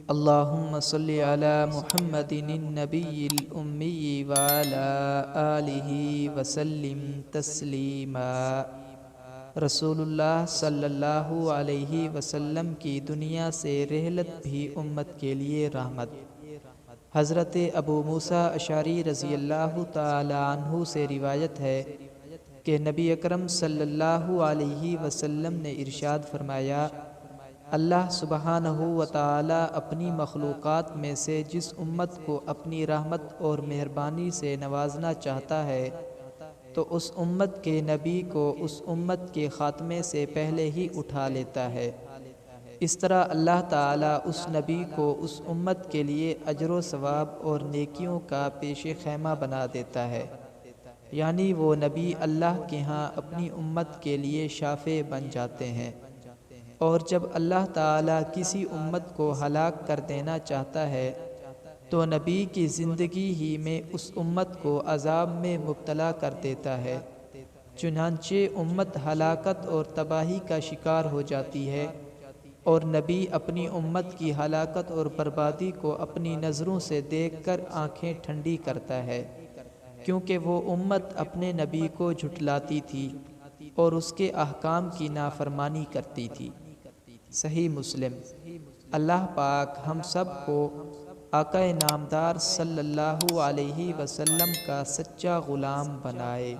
اللہم صلی علی محمد النبی الأمی وعلی آلہ وسلم تسلیما۔ رسول اللہ صلی اللہ علیہ وسلم کی دنیا سے رحلت بھی امت کے لیے رحمت۔ حضرت ابو موسیٰ اشعری رضی اللہ تعالی عنہ سے روایت ہے کہ نبی اکرم صلی اللہ علیہ وسلم نے ارشاد فرمایا، اللہ سبحانہ و تعالی اپنی مخلوقات میں سے جس امت کو اپنی رحمت اور مہربانی سے نوازنا چاہتا ہے تو اس امت کے نبی کو اس امت کے خاتمے سے پہلے ہی اٹھا لیتا ہے۔ اس طرح اللہ تعالیٰ اس نبی کو اس امت کے لیے اجر و ثواب اور نیکیوں کا پیش خیمہ بنا دیتا ہے، یعنی وہ نبی اللہ کے ہاں اپنی امت کے لیے شافع بن جاتے ہیں۔ اور جب اللہ تعالیٰ کسی امت کو ہلاک کر دینا چاہتا ہے تو نبی کی زندگی ہی میں اس امت کو عذاب میں مبتلا کر دیتا ہے، چنانچہ امت ہلاکت اور تباہی کا شکار ہو جاتی ہے، اور نبی اپنی امت کی ہلاکت اور بربادی کو اپنی نظروں سے دیکھ کر آنکھیں ٹھنڈی کرتا ہے، کیونکہ وہ امت اپنے نبی کو جھٹلاتی تھی اور اس کے احکام کی نافرمانی کرتی تھی۔ صحیح مسلم۔ اللہ پاک ہم سب کو آقا نامدار صلی اللہ علیہ وسلم کا سچا غلام بنائے۔